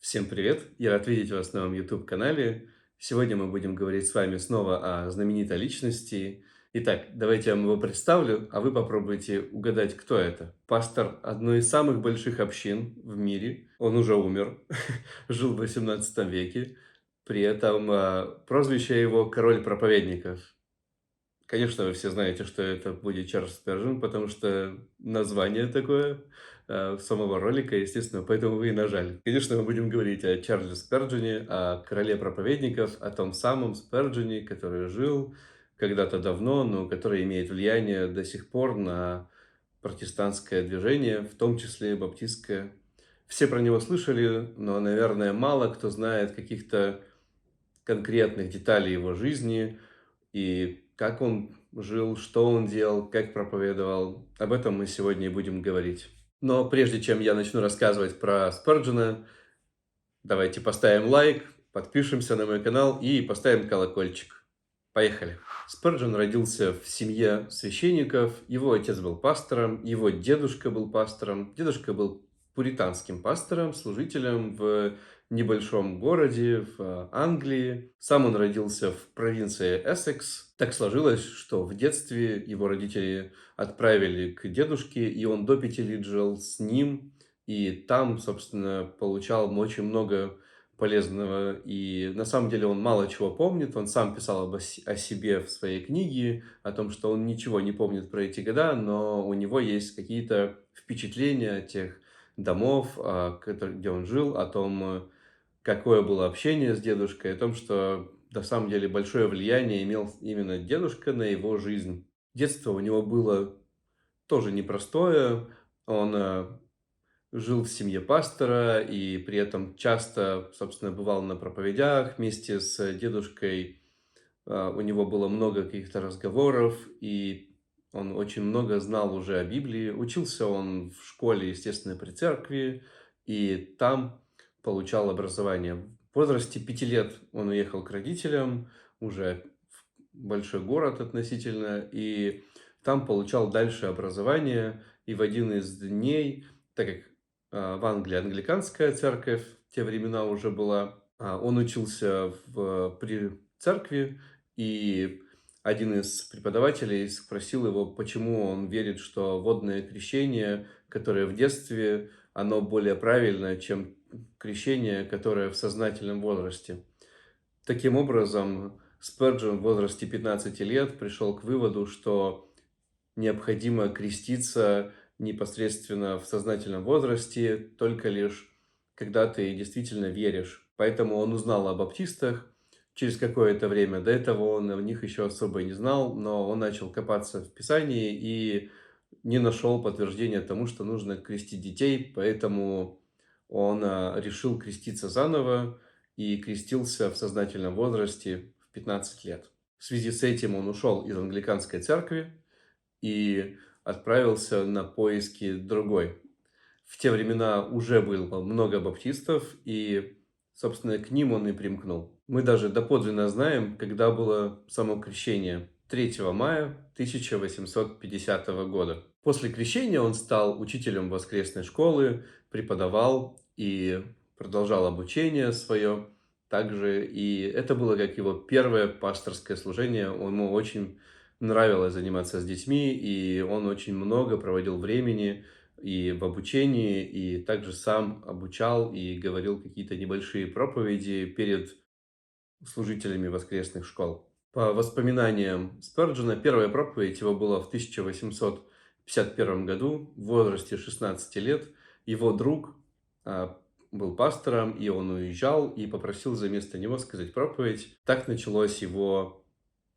Всем привет! Я рад видеть вас на моем YouTube-канале. Сегодня мы будем говорить с вами снова о знаменитой личности. Итак, давайте я вам его представлю, а вы попробуйте угадать, кто это. Пастор одной из самых больших общин в мире. Он уже умер, жил в 18 веке. При этом прозвище его «Король проповедников». Конечно, вы все знаете, что это будет Чарльз Спержин, потому что название такое самого ролика, естественно, поэтому вы и нажали. Конечно, мы будем говорить о Чарльзе Сперджине, о короле проповедников, о том самом Сперджине, который жил когда-то давно, но который имеет влияние до сих пор на протестантское движение, в том числе и баптистское. Все про него слышали, но, наверное, мало кто знает каких-то конкретных деталей его жизни и как он жил, что он делал, как проповедовал. Об этом мы сегодня и будем говорить. Но прежде чем я начну рассказывать про Спurgeon, давайте поставим лайк, подпишемся на мой канал и поставим колокольчик. Поехали! Спurgeon родился в семье священников. Его отец был пастором, его дедушка был пастором. Дедушка был пуританским пастором, служителем в небольшом городе в Англии. Сам он родился в провинции Эссекс. Так сложилось, что в детстве его родители отправили к дедушке, и он до 5 лет жил с ним. И там, собственно, получал очень много полезного. И на самом деле он мало чего помнит. Он сам писал о себе в своей книге, о том, что он ничего не помнит про эти года, но у него есть какие-то впечатления о тех домов, где он жил, о том, какое было общение с дедушкой, о том, что на самом деле большое влияние имел именно дедушка на его жизнь. Детство у него было тоже непростое. Он жил в семье пастора и при этом часто, собственно, бывал на проповедях вместе с дедушкой. У него было много каких-то разговоров, и он очень много знал уже о Библии. Учился он в школе, естественно, при церкви, и там получал образование. В возрасте 5 лет он уехал к родителям, уже в большой город относительно, и там получал дальше образование. И в один из дней, так как в Англии англиканская церковь в те времена уже была, он учился при церкви, и один из преподавателей спросил его, почему он верит, что водное крещение, которое в детстве, оно более правильное, чем крещение, которое в сознательном возрасте. Таким образом, Спurgeon в возрасте 15 лет пришел к выводу, что необходимо креститься непосредственно в сознательном возрасте, только лишь когда ты действительно веришь. Поэтому он узнал о баптистах через какое-то время. До этого он о них еще особо и не знал, но он начал копаться в Писании и не нашел подтверждения тому, что нужно крестить детей, поэтому он решил креститься заново и крестился в сознательном возрасте в 15 лет. В связи с этим он ушел из англиканской церкви и отправился на поиски другой. В те времена уже было много баптистов, и, собственно, к ним он и примкнул. Мы даже доподлинно знаем, когда было само крещение. 3 мая 1850 года. После крещения он стал учителем воскресной школы, преподавал и продолжал обучение свое также. И это было как его первое пасторское служение. Ему очень нравилось заниматься с детьми, и он очень много проводил времени и в обучении, и также сам обучал и говорил какие-то небольшие проповеди перед служителями воскресных школ. По воспоминаниям Спurgeon, первая проповедь его была в 1851 году, в возрасте 16 лет. Его друг был пастором, и он уезжал и попросил за место него сказать проповедь. Так началось его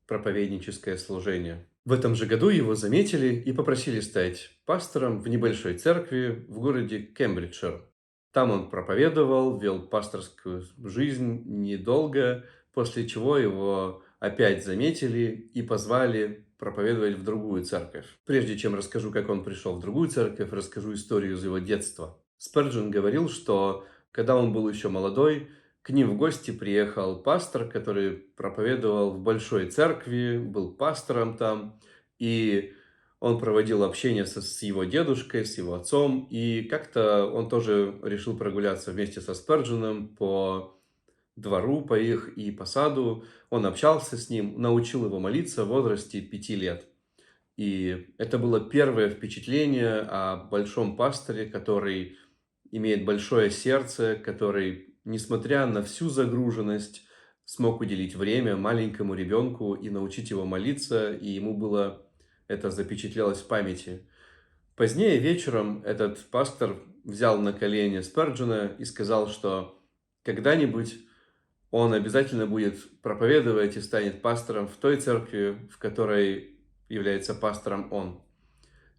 проповедническое служение. В этом же году его заметили и попросили стать пастором в небольшой церкви в городе Кембриджшир. Там он проповедовал, вел пасторскую жизнь недолго, после чего его опять заметили и позвали проповедовать в другую церковь. Прежде чем расскажу, как он пришел в другую церковь, расскажу историю из его детства. Спurgeon говорил, что когда он был еще молодой, к ним в гости приехал пастор, который проповедовал в большой церкви, был пастором там, и Он проводил общение с его дедушкой, с его отцом, и как-то он тоже решил прогуляться вместе со Сперджином по двору, по их и по саду. Он общался с ним, научил его молиться в возрасте 5 лет. И это было первое впечатление о большом пасторе, который имеет большое сердце, который, несмотря на всю загруженность, смог уделить время маленькому ребенку и научить его молиться, и ему было это запечатлелось в памяти. Позднее вечером этот пастор взял на колени Сперджина и сказал, что когда-нибудь он обязательно будет проповедовать и станет пастором в той церкви, в которой является пастором он.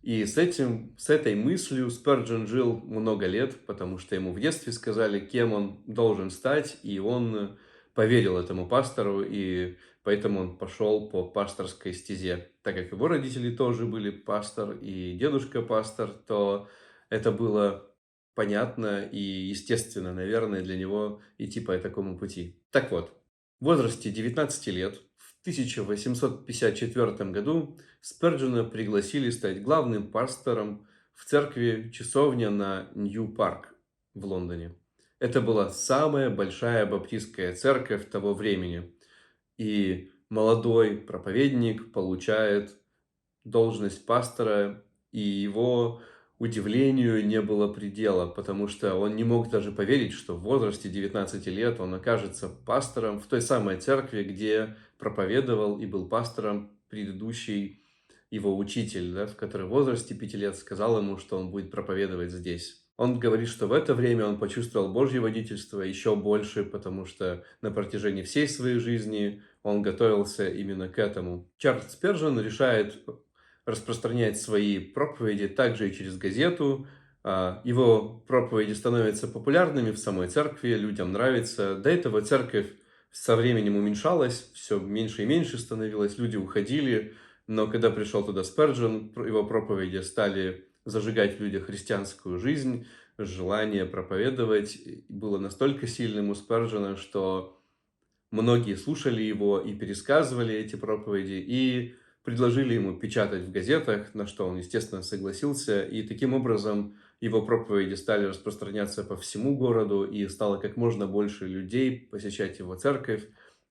И с этой мыслью Спurgeon жил много лет, потому что ему в детстве сказали, кем он должен стать, и он поверил этому пастору, и поэтому он пошел по пасторской стезе. Так как его родители тоже были пастор и дедушка пастор, то это было понятно и естественно, наверное, для него идти по такому пути. Так вот, в возрасте 19 лет, в 1854 году, Спurgeона пригласили стать главным пастором в церкви часовня на Нью-Парк в Лондоне. Это была самая большая баптистская церковь того времени. И молодой проповедник получает должность пастора, и его удивлению не было предела, потому что он не мог даже поверить, что в возрасте 19 лет он окажется пастором в той самой церкви, где проповедовал и был пастором предыдущий его учитель, да, в который в возрасте 5 лет сказал ему, что он будет проповедовать здесь. Он говорит, что в это время он почувствовал Божье водительство еще больше, потому что на протяжении всей своей жизни он готовился именно к этому. Чарльз Спержин решает распространять свои проповеди также и через газету. Его проповеди становятся популярными в самой церкви, людям нравится. До этого церковь со временем уменьшалась, все меньше и меньше становилось, люди уходили. Но когда пришел туда Спurgeon, его проповеди стали зажигать в людях христианскую жизнь, желание проповедовать было настолько сильным у Спurgeon, что многие слушали его и пересказывали эти проповеди, и предложили ему печатать в газетах, на что он, естественно, согласился. И таким образом его проповеди стали распространяться по всему городу, и стало как можно больше людей посещать его церковь.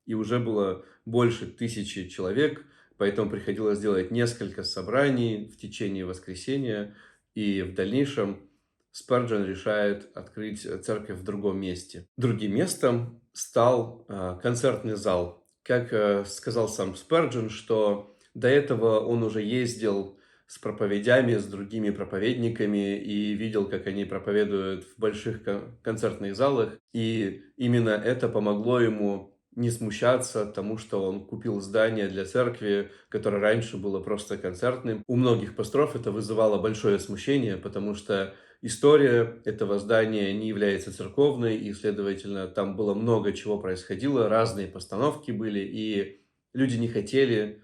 И уже было больше 1000 человек, поэтому приходилось делать несколько собраний в течение воскресенья. И в дальнейшем Спurgeon решает открыть церковь в другом месте. Другим местом стал концертный зал. Как сказал сам Спurgeon, что до этого он уже ездил с проповедями, с другими проповедниками и видел, как они проповедуют в больших концертных залах. И именно это помогло ему не смущаться тому, что он купил здание для церкви, которое раньше было просто концертным. У многих пасторов это вызывало большое смущение, потому что история этого здания не является церковной, и, следовательно, там было много чего происходило, разные постановки были, и люди не хотели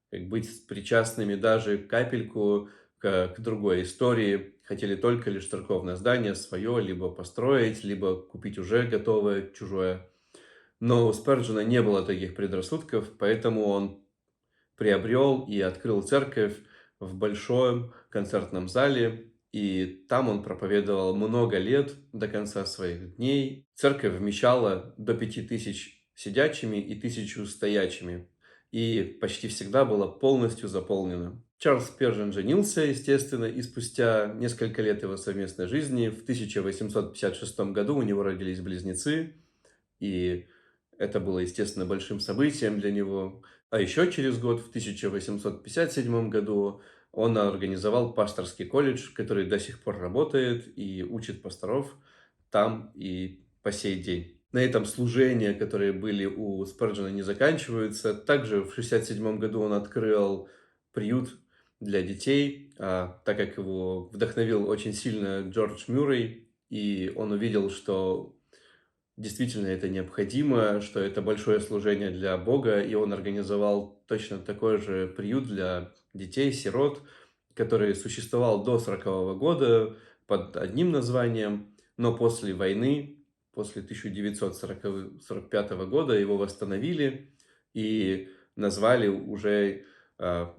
быть причастными даже капельку к другой истории, хотели только лишь церковное здание свое либо построить, либо купить уже готовое, чужое. Но у Спurgeon не было таких предрассудков, поэтому он приобрел и открыл церковь в большом концертном зале, и там он проповедовал много лет до конца своих дней. Церковь вмещала до 5000 сидячими и 1000 стоячими, и почти всегда была полностью заполнена. Чарльз Спержин женился, естественно, и спустя несколько лет его совместной жизни, в 1856 году у него родились близнецы, и это было, естественно, большим событием для него. А еще через год, в 1857 году, он организовал пасторский колледж, который до сих пор работает и учит пасторов там и по сей день. На этом служения, которые были у Спurgeon, не заканчиваются. Также в 1967 году он открыл приют для детей, так как его вдохновил очень сильно Джордж Мюррей, и он увидел, что действительно это необходимо, что это большое служение для Бога, и он организовал точно такой же приют для детей, сирот, который существовал до 1940 года под одним названием, но после войны, после 1945 года его восстановили и назвали уже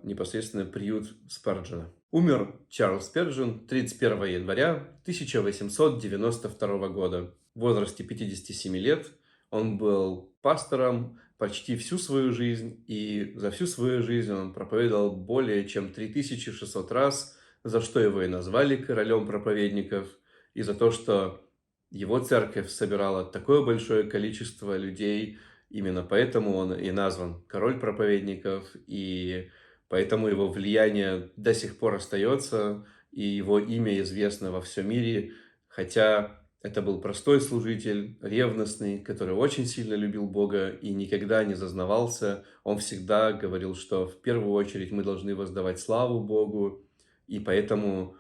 непосредственно приют Спарджина. Умер Чарльз Спurgeon 31 января 1892 года в возрасте 57 лет. Он был пастором почти всю свою жизнь, и за всю свою жизнь он проповедовал более чем 3600 раз, за что его и назвали королем проповедников, и за то, что его церковь собирала такое большое количество людей. Именно поэтому он и назван король проповедников, и поэтому его влияние до сих пор остается, и его имя известно во всем мире, хотя это был простой служитель, ревностный, который очень сильно любил Бога и никогда не зазнавался. Он всегда говорил, что в первую очередь мы должны воздавать славу Богу, и поэтому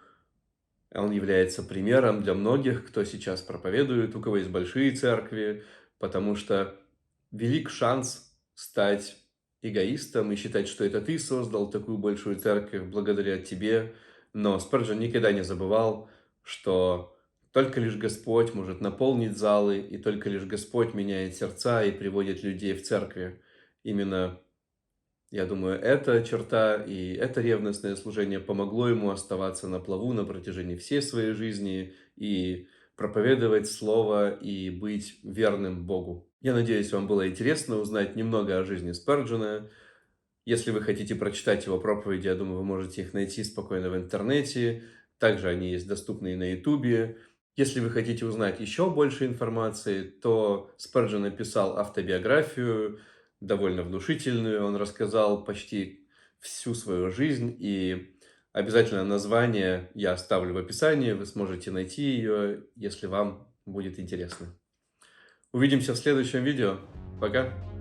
он является примером для многих, кто сейчас проповедует, у кого есть большие церкви, потому что велик шанс стать эгоистом и считать, что это ты создал такую большую церковь благодаря тебе. Но Спurgeon никогда не забывал, что только лишь Господь может наполнить залы, и только лишь Господь меняет сердца и приводит людей в церкви. Именно, я думаю, эта черта и это ревностное служение помогло ему оставаться на плаву на протяжении всей своей жизни и проповедовать Слово и быть верным Богу. Я надеюсь, вам было интересно узнать немного о жизни Спurgeon. Если вы хотите прочитать его проповеди, я думаю, вы можете их найти спокойно в интернете. Также они есть доступны и на Ютубе. Если вы хотите узнать еще больше информации, то Спurgeon написал автобиографию, довольно внушительную. Он рассказал почти всю свою жизнь, и обязательно название я оставлю в описании. Вы сможете найти ее, если вам будет интересно. Увидимся в следующем видео. Пока!